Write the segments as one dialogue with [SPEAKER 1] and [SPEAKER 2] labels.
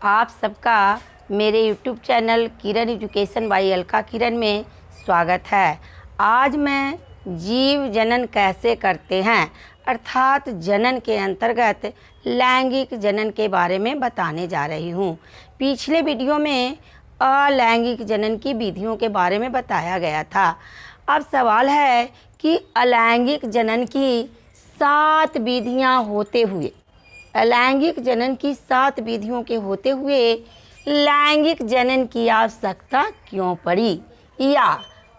[SPEAKER 1] आप सबका मेरे YouTube channel Kiran education by Alka Kiran में स्वागत है। आज मैं जीव जनन कैसे करते हैं अर्थात जनन के अंतर्गत लैंगिक जनन के बारे में बताने जा रही हूँ। पिछले वीडियो में अलैंगिक जनन की विधियों के बारे में बताया गया था। अब सवाल है कि अलैंगिक जनन की 7 विधियाँ होते हुए अलैंगिक जनन की 7 विधियों के होते हुए लैंगिक जनन की आवश्यकता क्यों पड़ी, या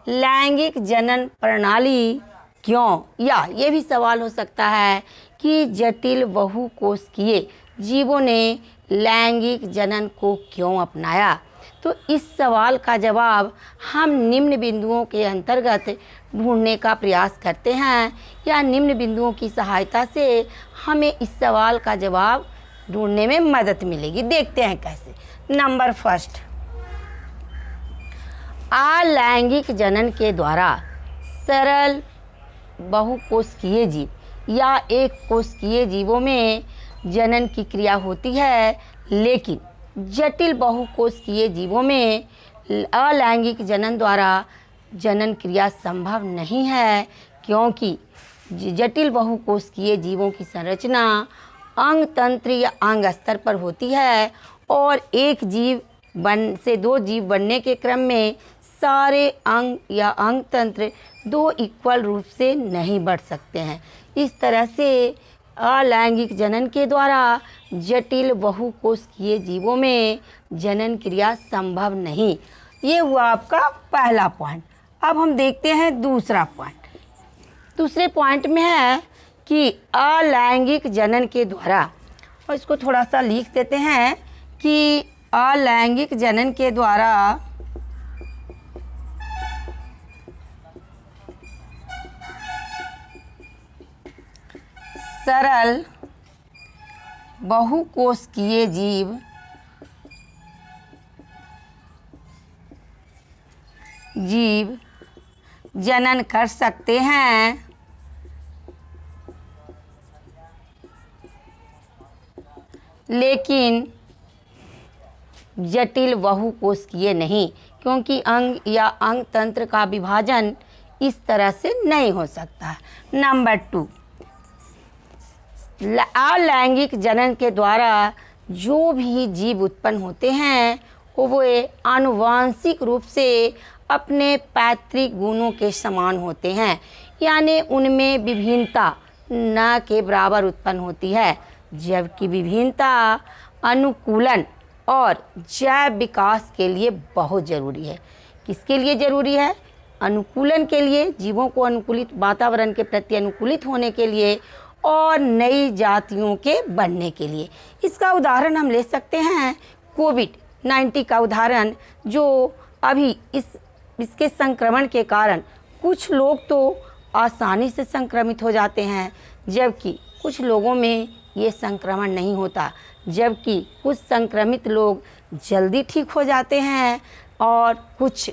[SPEAKER 1] लैंगिक जनन प्रणाली क्यों, या ये भी सवाल हो सकता है कि जटिल बहुकोशिकीय जीवों ने लैंगिक जनन को क्यों अपनाया। तो इस सवाल का जवाब हम निम्न बिंदुओं के अंतर्गत ढूंढने का प्रयास करते हैं, या निम्न बिंदुओं की सहायता से हमें इस सवाल का जवाब ढूंढने में मदद मिलेगी। देखते हैं कैसे। नंबर फर्स्ट, अलैंगिक जनन के द्वारा सरल बहुकोशिकीय जीव या एक कोशिकीय जीवों में जनन की क्रिया होती है, लेकिन जटिल बहुकोशिकीय जीवों में अलैंगिक जनन द्वारा जनन क्रिया संभव नहीं है, क्योंकि जटिल बहुकोशिकीय जीवों की संरचना अंग तंत्र या अंग स्तर पर होती है और एक जीव से 2 जीव बनने के क्रम में सारे अंग या अंग तंत्र 2 इक्वल रूप से नहीं बढ़ सकते हैं। इस तरह से अलैंगिक जनन के द्वारा जटिल बहुकोशिकीय जीवों में जनन क्रिया संभव नहीं। ये हुआ आपका पहला पॉइंट। अब हम देखते हैं दूसरा पॉइंट। दूसरे पॉइंट में है कि अलैंगिक जनन के द्वारा, और इसको थोड़ा सा लिख देते हैं कि अलैंगिक जनन के द्वारा सरल बहुकोशिकीय जीव जनन कर सकते हैं, लेकिन जटिल बहुकोशिकीय नहीं, क्योंकि अंग या अंग तंत्र का विभाजन इस तरह से नहीं हो सकता। नंबर 2, अलैंगिक जनन के द्वारा जो भी जीव उत्पन्न होते हैं वो आनुवांशिक रूप से अपने पैतृक गुणों के समान होते हैं, यानी उनमें विभिन्नता न के बराबर उत्पन्न होती है, जबकि विभिन्नता अनुकूलन और जैव विकास के लिए बहुत ज़रूरी है। किसके लिए ज़रूरी है? अनुकूलन के लिए, जीवों को अनुकूलित वातावरण के प्रति अनुकूलित होने के लिए और नई जातियों के बनने के लिए। इसका उदाहरण हम ले सकते हैं कोविड-19 का उदाहरण, जो अभी इसके संक्रमण के कारण कुछ लोग तो आसानी से संक्रमित हो जाते हैं, जबकि कुछ लोगों में ये संक्रमण नहीं होता, जबकि कुछ संक्रमित लोग जल्दी ठीक हो जाते हैं और कुछ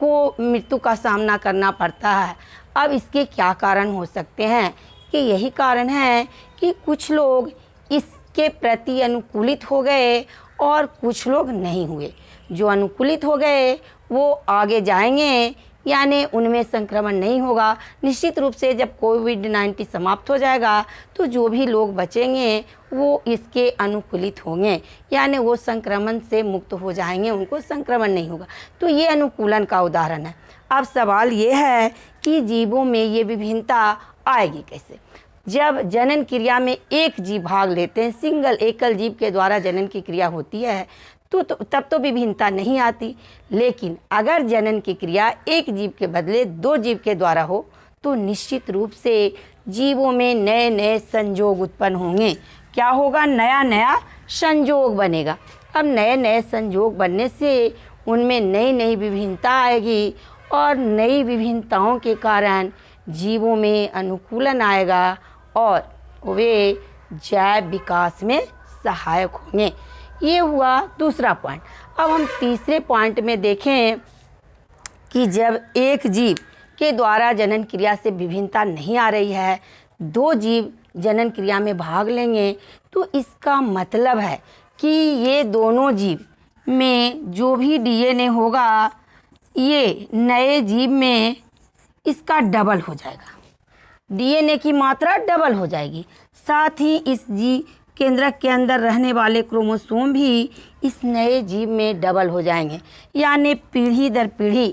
[SPEAKER 1] को मृत्यु का सामना करना पड़ता है। अब इसके क्या कारण हो सकते हैं? कि यही कारण है कि कुछ लोग इसके प्रति अनुकूलित हो गए और कुछ लोग नहीं हुए। जो अनुकूलित हो गए वो आगे जाएंगे, यानी उनमें संक्रमण नहीं होगा। निश्चित रूप से जब कोविड-19 समाप्त हो जाएगा तो जो भी लोग बचेंगे वो इसके अनुकूलित होंगे, यानी वो संक्रमण से मुक्त हो जाएंगे, उनको संक्रमण नहीं होगा। तो ये अनुकूलन का उदाहरण है। अब सवाल ये है कि जीवों में ये विभिन्नता आएगी कैसे? जब जनन क्रिया में एक जीव भाग लेते हैं, सिंगल एकल जीव के द्वारा जनन की क्रिया होती है, तो तब तो विभिन्नता नहीं आती। लेकिन अगर जनन की क्रिया एक जीव के बदले 2 जीव के द्वारा हो तो निश्चित रूप से जीवों में नए नए संयोग उत्पन्न होंगे। क्या होगा? नया नया संयोग बनेगा। अब नए नए संयोग बनने से उनमें नई नई विभिन्नता आएगी और नई विभिन्नताओं के कारण जीवों में अनुकूलन आएगा और वे जैव विकास में सहायक होंगे। ये हुआ दूसरा पॉइंट। अब हम तीसरे पॉइंट में देखें कि जब एक जीव के द्वारा जनन क्रिया से विभिन्नता नहीं आ रही है, 2 जीव जनन क्रिया में भाग लेंगे, तो इसका मतलब है कि ये दोनों जीव में जो भी डीएनए होगा ये नए जीव में इसका डबल हो जाएगा, डीएनए की मात्रा डबल हो जाएगी। साथ ही इस जीव केंद्रक के अंदर रहने वाले क्रोमोसोम भी इस नए जीव में डबल हो जाएंगे, यानी पीढ़ी दर पीढ़ी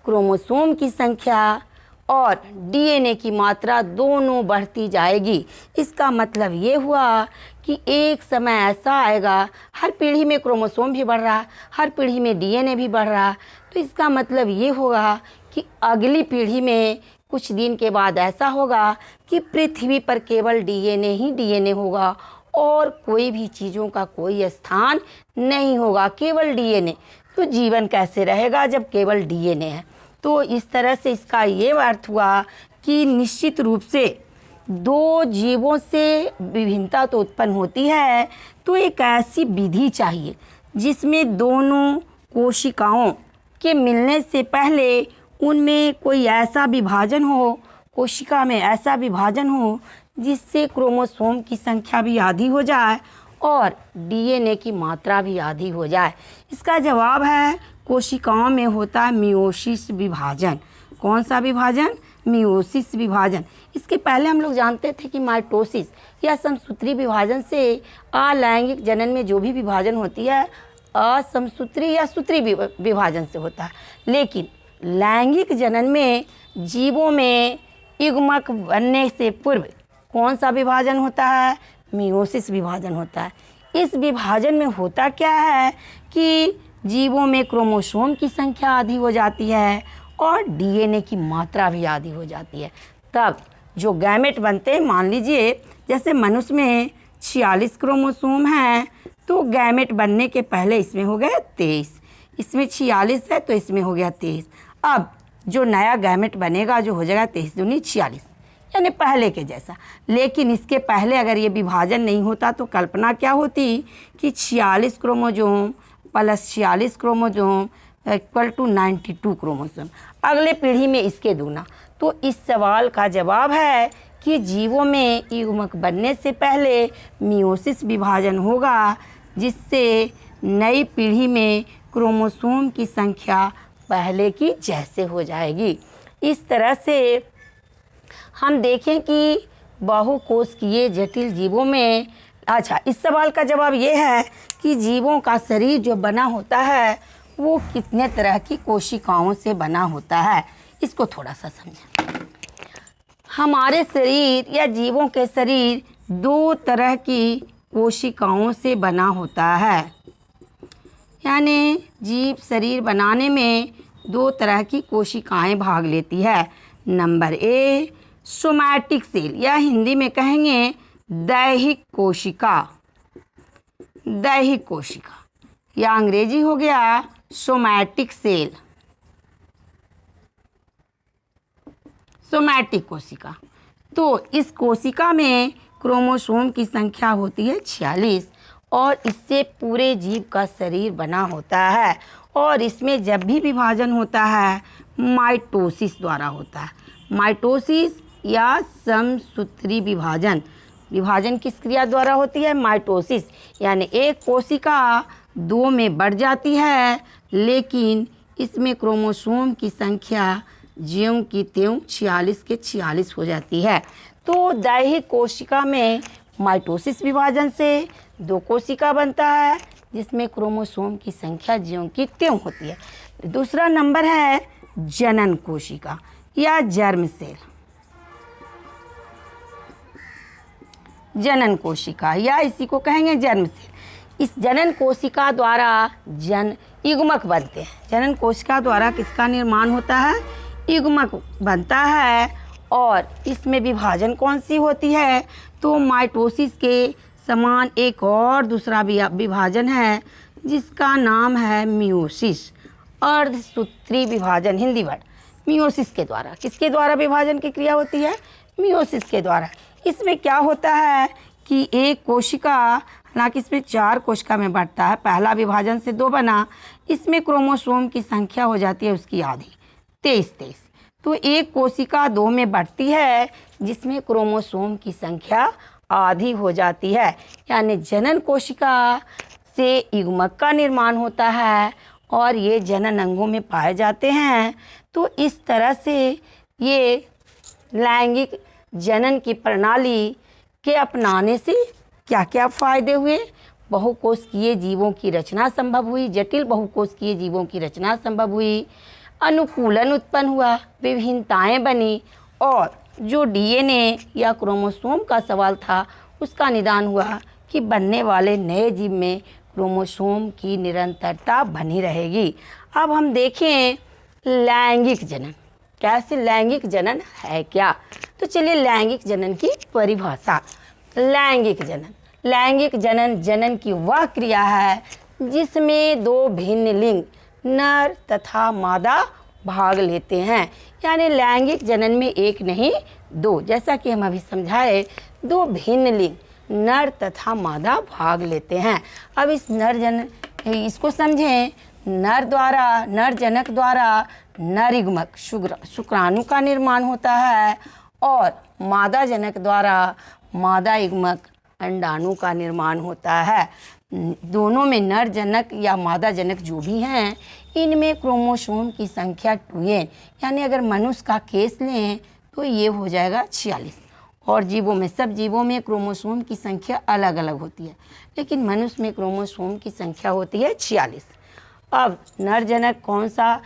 [SPEAKER 1] क्रोमोसोम की संख्या और डीएनए की मात्रा दोनों बढ़ती जाएगी। इसका मतलब ये हुआ कि एक समय ऐसा आएगा, हर पीढ़ी में क्रोमोसोम भी बढ़ रहा, हर पीढ़ी में डीएनए भी बढ़ रहा, तो इसका मतलब ये होगा कि अगली पीढ़ी में कुछ दिन के बाद ऐसा होगा कि पृथ्वी पर केवल डीएनए ही डीएनए होगा और कोई भी चीज़ों का कोई स्थान नहीं होगा, केवल डीएनए। तो जीवन कैसे रहेगा जब केवल डीएनए है? तो इस तरह से इसका ये अर्थ हुआ कि निश्चित रूप से दो जीवों से विभिन्नता तो उत्पन्न होती है, तो एक ऐसी विधि चाहिए जिसमें दोनों कोशिकाओं के मिलने से पहले उनमें कोई ऐसा विभाजन हो, कोशिका में ऐसा विभाजन हो जिससे क्रोमोसोम की संख्या भी आधी हो जाए और डीएनए की मात्रा भी आधी हो जाए। इसका जवाब है कोशिकाओं में होता है मियोसिस विभाजन। कौन सा विभाजन? मियोसिस विभाजन। इसके पहले हम लोग जानते थे कि माइटोसिस या समसूत्री विभाजन से अलैंगिक जनन में जो भी विभाजन होती है असमसूत्री या सूत्री विभाजन से होता है, लेकिन लैंगिक जनन में जीवों में युग्मक बनने से पूर्व कौन सा विभाजन होता है? मियोसिस विभाजन होता है। इस विभाजन में होता क्या है कि जीवों में क्रोमोसोम की संख्या आधी हो जाती है और डीएनए की मात्रा भी आधी हो जाती है। तब जो गैमेट बनते हैं, मान लीजिए जैसे मनुष्य में 46 क्रोमोसोम हैं, तो गैमेट बनने के पहले इसमें हो गया 23, इसमें 46 है तो इसमें हो गया 23। अब जो नया गैमेट बनेगा जो हो जाएगा 23 दूनी 46, यानी पहले के जैसा। लेकिन इसके पहले अगर ये विभाजन नहीं होता तो कल्पना क्या होती कि 46 chromosome plus 46 chromosome equal to 92 chromosome, अगले पीढ़ी में इसके दूना। तो इस सवाल का जवाब है कि जीवों में युग्मक बनने से पहले मियोसिस विभाजन होगा जिससे नई पीढ़ी में क्रोमोसोम की संख्या पहले की जैसे हो जाएगी। इस तरह से हम देखें कि बहुकोशिकीय जटिल जीवों में, अच्छा इस सवाल का जवाब ये है कि जीवों का शरीर जो बना होता है वो कितने तरह की कोशिकाओं से बना होता है, इसको थोड़ा सा समझें। हमारे शरीर या जीवों के शरीर दो तरह की कोशिकाओं से बना होता है, यानी जीव शरीर बनाने में दो तरह की कोशिकाएं भाग लेती है। नंबर ए सोमैटिक सेल या हिंदी में कहेंगे दैहिक कोशिका, दैहिक कोशिका या अंग्रेजी हो गया सोमैटिक सेल, सोमैटिक कोशिका। तो इस कोशिका में क्रोमोसोम की संख्या होती है 46 और इससे पूरे जीव का शरीर बना होता है और इसमें जब भी विभाजन होता है माइटोसिस द्वारा होता है। माइटोसिस या समसूत्री विभाजन, विभाजन किस क्रिया द्वारा होती है? माइटोसिस, यानी एक कोशिका दो में बढ़ जाती है लेकिन इसमें क्रोमोसोम की संख्या ज्यों की त्यों 46 के 46 हो जाती है। तो दैहिक कोशिका में माइटोसिस विभाजन से दो कोशिका बनता है जिसमें क्रोमोसोम की संख्या ज्यों की त्यों होती है। दूसरा नंबर है जनन कोशिका या जर्म सेल, जनन कोशिका या इसी को कहेंगे जर्म सेल। इस जनन कोशिका द्वारा युग्मक बनते हैं। जनन कोशिका द्वारा किसका निर्माण होता है? युग्मक बनता है और इसमें विभाजन कौन सी होती है? तो माइटोसिस के समान एक और दूसरा विभाजन है जिसका नाम है मियोसिस, अर्धसूत्री विभाजन, हिंदी वर्ड मियोसिस के द्वारा। किसके द्वारा विभाजन की क्रिया होती है? मियोसिस के द्वारा। इसमें क्या होता है कि एक कोशिका, हालांकि इसमें 4 कोशिका में बढ़ता है, पहला विभाजन से 2 बना, इसमें क्रोमोसोम की संख्या हो जाती है उसकी आधी 23। तो एक कोशिका 2 में बढ़ती है जिसमें क्रोमोसोम की संख्या आधी हो जाती है, यानी जनन कोशिका से युग्मक का निर्माण होता है और ये जनन अंगों में पाए जाते हैं। तो इस तरह से ये लैंगिक जनन की प्रणाली के अपनाने से क्या क्या फायदे हुए? बहुकोशिकीय जीवों की रचना संभव हुई, जटिल बहुकोशिकीय जीवों की रचना संभव हुई, अनुकूलन उत्पन्न हुआ, विभिन्नताएं बनी और जो डीएनए या क्रोमोसोम का सवाल था उसका निदान हुआ कि बनने वाले नए जीव में क्रोमोसोम की निरंतरता बनी रहेगी। अब हम देखें लैंगिक जनन, कैसे लैंगिक जनन है क्या? तो चलिए लैंगिक जनन की परिभाषा। लैंगिक जनन जनन की वह क्रिया है जिसमें दो भिन्न लिंग नर तथा मादा भाग लेते हैं। यानी लैंगिक जनन में एक नहीं दो, जैसा कि हम अभी समझाए, दो भिन्न लिंग नर तथा मादा भाग लेते हैं। अब इस इसको समझें। नर जनक द्वारा नर युग्मक शुक्राणु का निर्माण होता है और मादा जनक द्वारा मादा युग्मक अंडाणु का निर्माण होता है। दोनों में नर जनक या मादा जनक जो भी हैं, इनमें क्रोमोसोम की संख्या 2n, यानी अगर मनुष्य का केस लें तो ये हो जाएगा 46। और जीवों में, सब जीवों में क्रोमोसोम की संख्या अलग अलग होती है, लेकिन मनुष्य में क्रोमोसोम की संख्या होती है 46। अब नर जनक कौन सा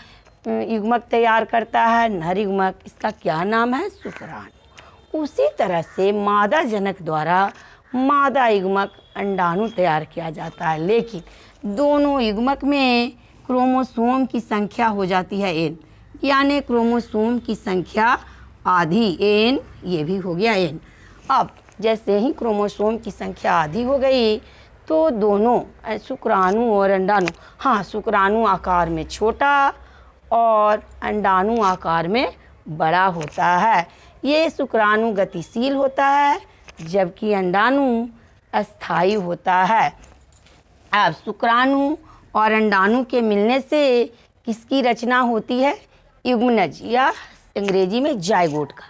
[SPEAKER 1] युग्मक तैयार करता है? नर युग्मक। इसका क्या नाम है? शुक्राणु। उसी तरह से मादा जनक द्वारा मादा युग्मक अंडाणु तैयार किया जाता है, लेकिन दोनों युग्मक में क्रोमोसोम की संख्या हो जाती है n, यानी क्रोमोसोम की संख्या आधी n, ये भी हो गया n। अब जैसे ही क्रोमोसोम की संख्या आधी हो गई तो दोनों शुक्राणु और अंडाणु, हाँ, शुक्राणु आकार में छोटा और अंडाणु आकार में बड़ा होता है। ये शुक्राणु गतिशील होता है जबकि अंडाणु अस्थायी होता है। अब शुक्राणु और अंडाणु के मिलने से किसकी रचना होती है? युग्मनज या अंग्रेजी में जायगोट का।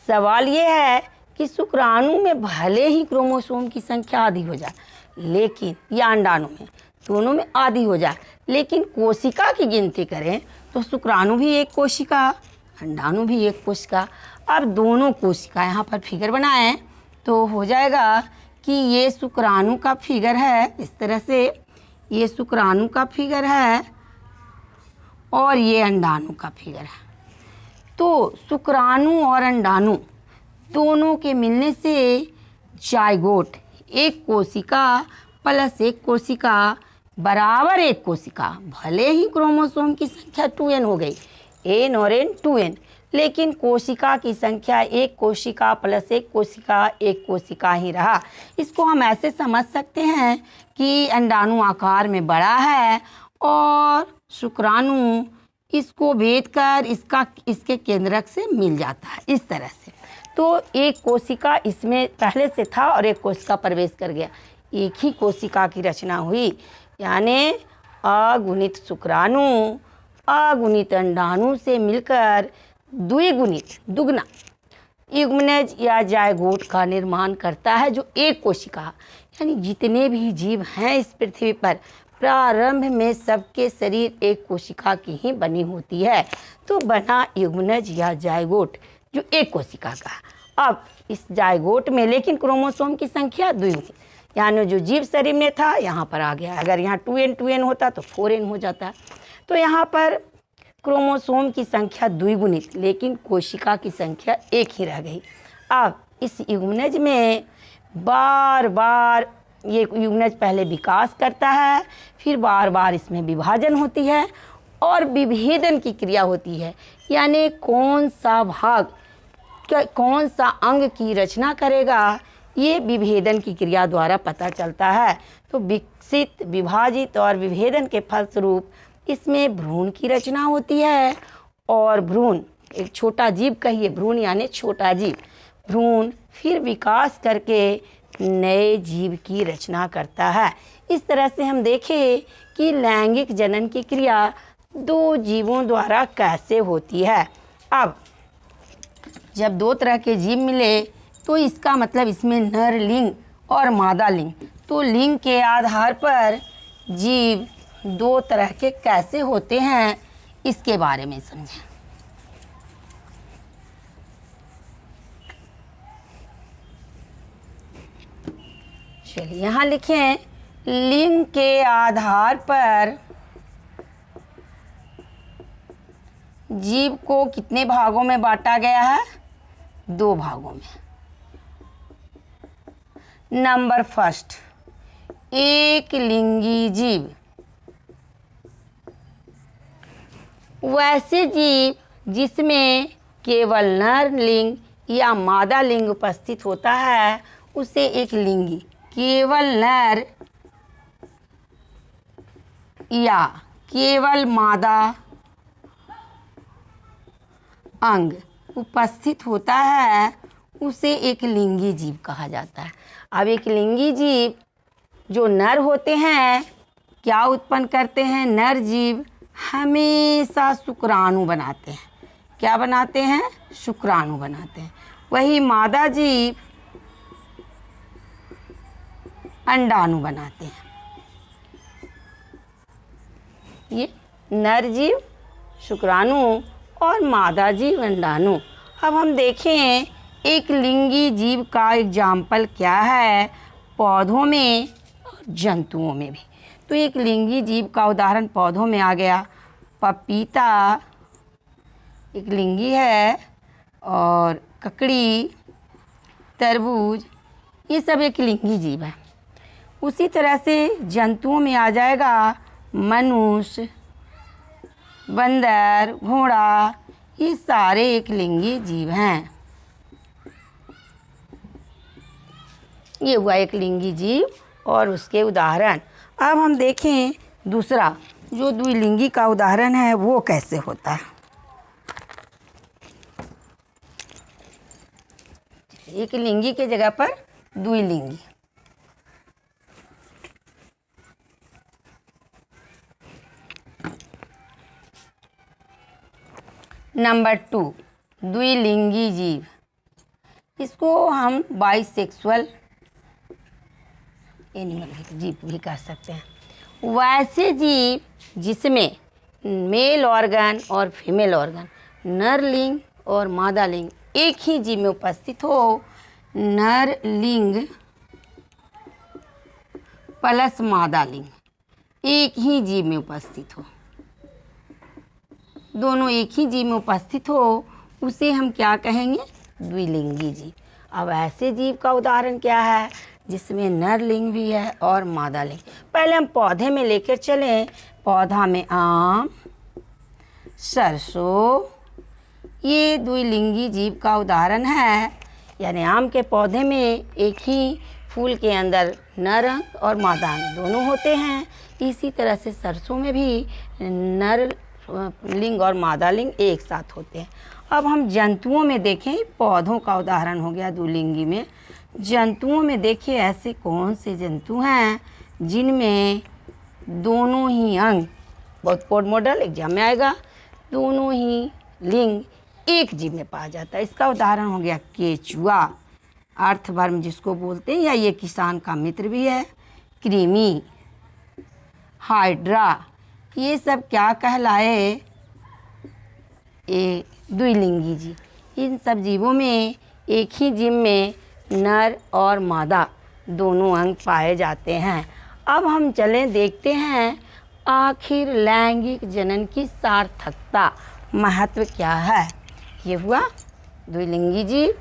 [SPEAKER 1] सवाल ये है कि शुक्राणु में भले ही क्रोमोसोम की संख्या आधी हो जाए, लेकिन या अंडाणु में, दोनों में आधी हो जाए, लेकिन कोशिका की गिनती करें तो शुक्राणु भी एक कोशिका, अंडाणु भी एक कोशिका। अब दोनों कोशिका यहाँ पर फिगर बनाएं तो हो जाएगा कि ये शुक्राणु का फिगर है, इस तरह से ये शुक्राणु का फिगर है और ये अंडाणु का फिगर है। तो शुक्राणु और अंडाणु दोनों के मिलने से जायगोट, एक कोशिका प्लस एक कोशिका बराबर एक कोशिका। भले ही क्रोमोसोम की संख्या 2n हो गई, n और n 2n, लेकिन कोशिका की संख्या एक कोशिका प्लस एक कोशिका ही रहा। इसको हम ऐसे समझ सकते हैं कि अंडाणु आकार में बड़ा है और शुक्राणु इसको भेद कर इसके केंद्रक से मिल जाता है, इस तरह से। तो एक कोशिका इसमें पहले से था और एक कोशिका प्रवेश कर गया, एक ही कोशिका की रचना हुई, यानी अगुणित शुक्राणु अगुणित अंडाणु से मिलकर दुगना युग्मनज या जायगोट का निर्माण करता है, जो एक कोशिका, यानी जितने भी जीव हैं इस पृथ्वी पर प्रारंभ में सबके शरीर एक कोशिका की ही बनी होती है। तो बना युग्मनज या जायगोट जो एक कोशिका का। अब इस जायगोट में लेकिन क्रोमोसोम की संख्या द्विगुणित, यानी जो जीव शरीर में था यहाँ पर आ गया। अगर यहाँ 2n होता तो 4n हो जाता। तो यहाँ पर क्रोमोसोम की संख्या द्विगुणित, लेकिन कोशिका की संख्या एक ही रह गई। अब इस युग्मनज में बार बार ये युग्मनज पहले विकास करता है, फिर बार बार इसमें विभाजन होती है और विभेदन की क्रिया होती है, यानी कौन सा भाग कौन सा अंग की रचना करेगा, ये विभेदन की क्रिया द्वारा पता चलता है। तो विकसित, विभाजित और विभेदन के फलस्वरूप इसमें भ्रूण की रचना होती है और भ्रूण एक छोटा जीव कहिए, भ्रूण यानी छोटा जीव, भ्रूण फिर विकास करके नए जीव की रचना करता है। इस तरह से हम देखें कि लैंगिक जनन की क्रिया दो जीवों द्वारा कैसे होती है। अब जब दो तरह के जीव मिले तो इसका मतलब इसमें नर लिंग और मादा लिंग, तो लिंग के आधार पर जीव दो तरह के कैसे होते हैं इसके बारे में समझें। चलिए यहाँ लिखें, लिंग के आधार पर जीव को कितने भागों में बांटा गया है? 2 भागों में। नंबर फर्स्ट, एक लिंगी जीव। वैसे जीव जिसमें केवल नर लिंग या मादा लिंग उपस्थित होता है उसे एक लिंगी। केवल नर या केवल मादा अंग उपस्थित होता है उसे एक लिंगी जीव कहा जाता है। अब एक लिंगी जीव जो नर होते हैं क्या उत्पन्न करते हैं? नर जीव हमेशा शुक्राणु बनाते हैं। क्या बनाते हैं? शुक्राणु बनाते हैं। वही मादा जीव अंडाणु बनाते हैं। ये नर जीव शुक्राणु और मादा जीव अंडाणु। अब हम देखें एक लिंगी जीव का एग्जाम्पल क्या है पौधों में और जंतुओं में भी। तो एक लिंगी जीव का उदाहरण पौधों में आ गया। पपीता एक लिंगी है और ककड़ी, तरबूज, ये सब एक लिंगी जीव है। उसी तरह से जंतुओं में आ जाएगा मनुष्य, बंदर, घोड़ा, ये सारे एक लिंगी जीव हैं। ये हुआ एक लिंगी जीव और उसके उदाहरण। अब हम देखें दूसरा जो द्विलिंगी का उदाहरण है वो कैसे होता है। एक लिंगी के जगह पर द्विलिंगी। नंबर 2, द्विलिंगी जीव। इसको हम बाइसेक्सुअल एनिमल जीव भी कह सकते हैं। वैसे जीव जिसमें मेल ऑर्गन और फीमेल ऑर्गन, नर लिंग और मादा लिंग एक ही जीव में उपस्थित हो। नर लिंग प्लस मादा लिंग एक ही जीव में उपस्थित हो, दोनों एक ही जीव में उपस्थित हो, उसे हम क्या कहेंगे? द्विलिंगी जीव। अब ऐसे जीव का उदाहरण क्या है जिसमें नर लिंग भी है और मादा लिंग। पहले हम पौधे में लेकर चलें। पौधा में आम, सरसों, ये द्विलिंगी जीव का उदाहरण है। यानी आम के पौधे में एक ही फूल के अंदर नर अंग और मादा अंग दोनों होते हैं। इसी तरह से सरसों में भी नर लिंग और मादा लिंग एक साथ होते हैं। अब हम जंतुओं में देखें, पौधों का उदाहरण हो गया द्विलिंगी में। जंतुओं में देखिए ऐसे कौन से जंतु हैं जिनमें दोनों ही अंग, बहुत कोड मॉडल एग्जाम में आएगा, दोनों ही लिंग एक जीव में पाया जाता है। इसका उदाहरण हो गया केचुआ, अर्थवर्म जिसको बोलते हैं, या ये किसान का मित्र भी है। कृमि, हाइड्रा, ये सब क्या कहलाए? ये द्विलिंगी जीव। इन सब जीवों में एक ही जीव में नर और मादा दोनों अंग पाए जाते हैं। अब हम चलें देखते हैं आखिर लैंगिक जनन की सार्थकता, महत्व क्या है। ये हुआ द्विलिंगी जीव,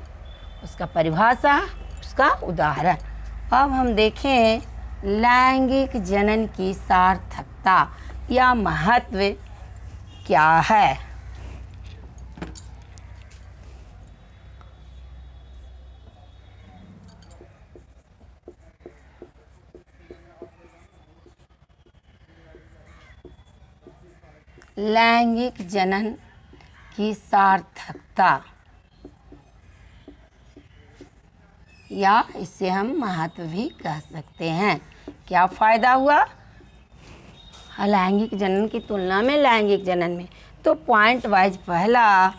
[SPEAKER 1] उसका परिभाषा, उसका उदाहरण। अब हम देखें लैंगिक जनन की सार्थकता या महत्व क्या है। लैंगिक जनन की सार्थकता या इसे हम महत्व भी कह सकते हैं। क्या फ़ायदा हुआ अलैंगिक जनन की तुलना में लैंगिक जनन में? तो पॉइंट वाइज पहला,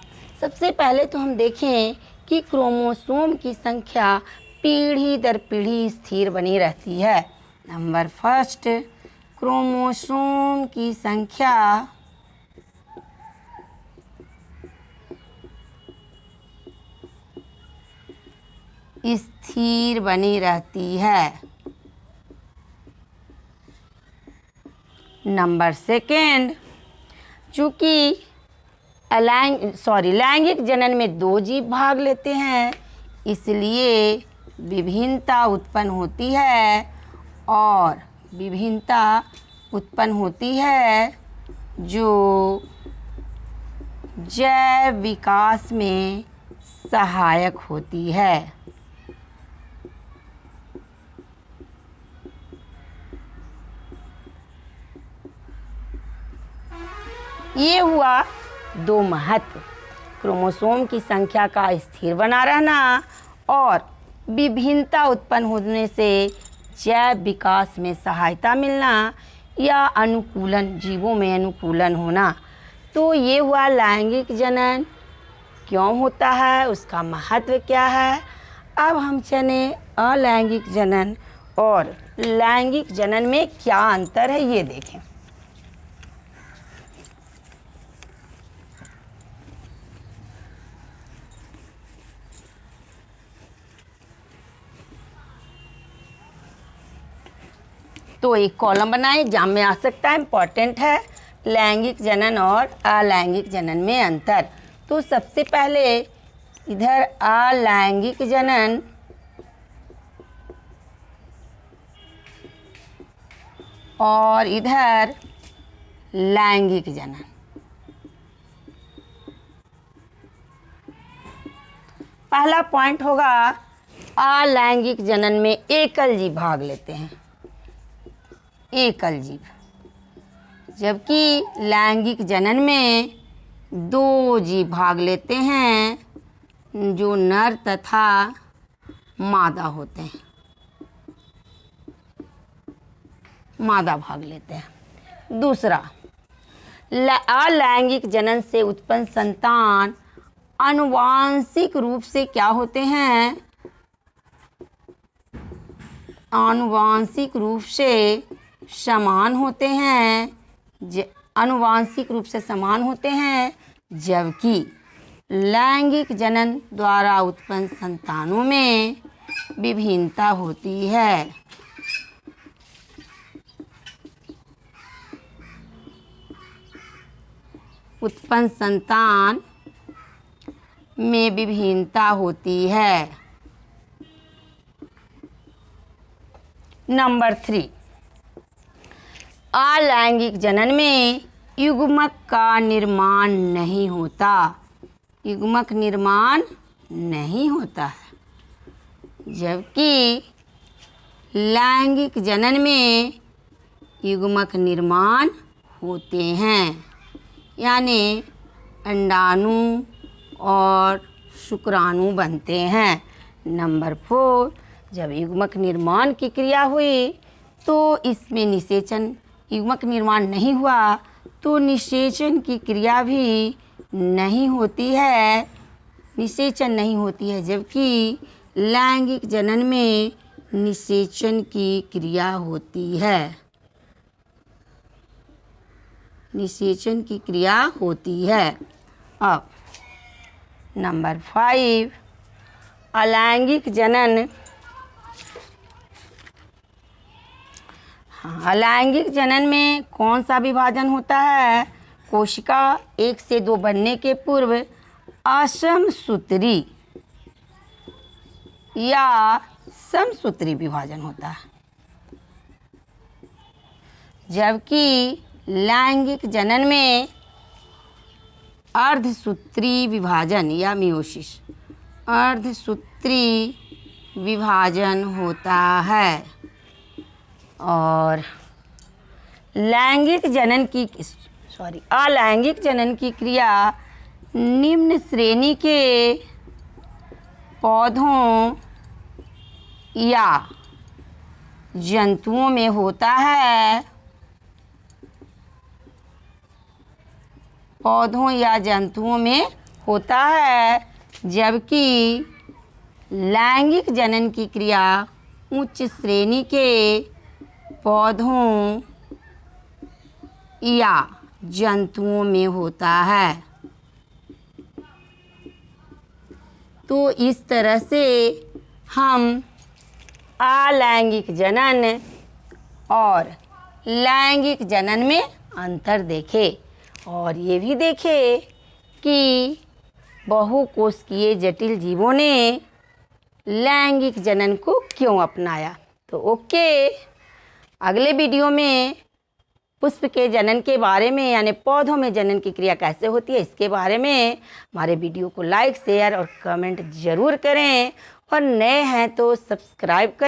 [SPEAKER 1] सबसे पहले तो हम देखें कि क्रोमोसोम की संख्या पीढ़ी दर पीढ़ी स्थिर बनी रहती है। नंबर फर्स्ट, क्रोमोसोम की संख्या स्थिर बनी रहती है। नंबर सेकेंड, चूँकि लैंगिक जनन में 2 जीव भाग लेते हैं, इसलिए विभिन्नता उत्पन्न होती है, और विभिन्नता उत्पन्न होती है जो जैव विकास में सहायक होती है। ये हुआ 2 महत्व, क्रोमोसोम की संख्या का स्थिर बना रहना और विभिन्नता उत्पन्न होने से जैव विकास में सहायता मिलना या अनुकूलन, जीवों में अनुकूलन होना। तो ये हुआ लैंगिक जनन क्यों होता है, उसका महत्व क्या है। अब हम चले अलैंगिक जनन और लैंगिक जनन में क्या अंतर है ये देखें। तो एक कॉलम बनाएं, एग्जाम में आ सकता है, इम्पॉर्टेंट है, लैंगिक जनन और अलैंगिक जनन में अंतर। तो सबसे पहले इधर अलैंगिक जनन और इधर लैंगिक जनन। पहला पॉइंट होगा, अलैंगिक जनन में एकल जीव भाग लेते हैं, एकल जीव, जबकि लैंगिक जनन में 2 जीव भाग लेते हैं जो नर तथा मादा होते हैं, मादा भाग लेते हैं। दूसरा, अलैंगिक जनन से उत्पन्न संतान आनुवांशिक रूप से क्या होते हैं, आनुवांशिक रूप से समान होते हैं, आनुवांशिक रूप से समान होते हैं, जबकि लैंगिक जनन द्वारा उत्पन्न संतानों में विभिन्नता होती है। उत्पन्न संतान में विभिन्नता होती है। नंबर 3, अलैंगिक जनन में युग्मक का निर्माण नहीं होता, युग्मक निर्माण नहीं होता है, जबकि लैंगिक जनन में युग्मक निर्माण होते हैं, यानी अंडाणु और शुक्राणु बनते हैं। नंबर 4, जब युग्मक निर्माण की क्रिया हुई तो इसमें निषेचन, युग्मक निर्माण नहीं हुआ तो निषेचन की क्रिया भी नहीं होती है, निषेचन नहीं होती है, जबकि लैंगिक जनन में निषेचन की क्रिया होती है, निषेचन की क्रिया होती है। अब नंबर 5, अलैंगिक जनन, अलैंगिक जनन में कौन सा विभाजन होता है, कोशिका 1 से 2 बनने के पूर्व असमसूत्री या समसूत्री विभाजन होता है, जबकि लैंगिक जनन में अर्धसूत्री विभाजन या मियोसिस, अर्धसूत्री विभाजन होता है। और अलैंगिक जनन की क्रिया निम्न श्रेणी के पौधों या जंतुओं में होता है, पौधों या जंतुओं में होता है, जबकि लैंगिक जनन की क्रिया उच्च श्रेणी के पौधों या जंतुओं में होता है। तो इस तरह से हम अलैंगिक जनन और लैंगिक जनन में अंतर देखे और ये भी देखे कि बहुकोशिकीय जटिल जीवों ने लैंगिक जनन को क्यों अपनाया। तो ओके, अगले वीडियो में पुष्प के जनन के बारे में यानी पौधों में जनन की क्रिया कैसे होती है इसके बारे में हमारे वीडियो को लाइक शेयर और कमेंट ज़रूर करें और नए हैं तो सब्सक्राइब करें।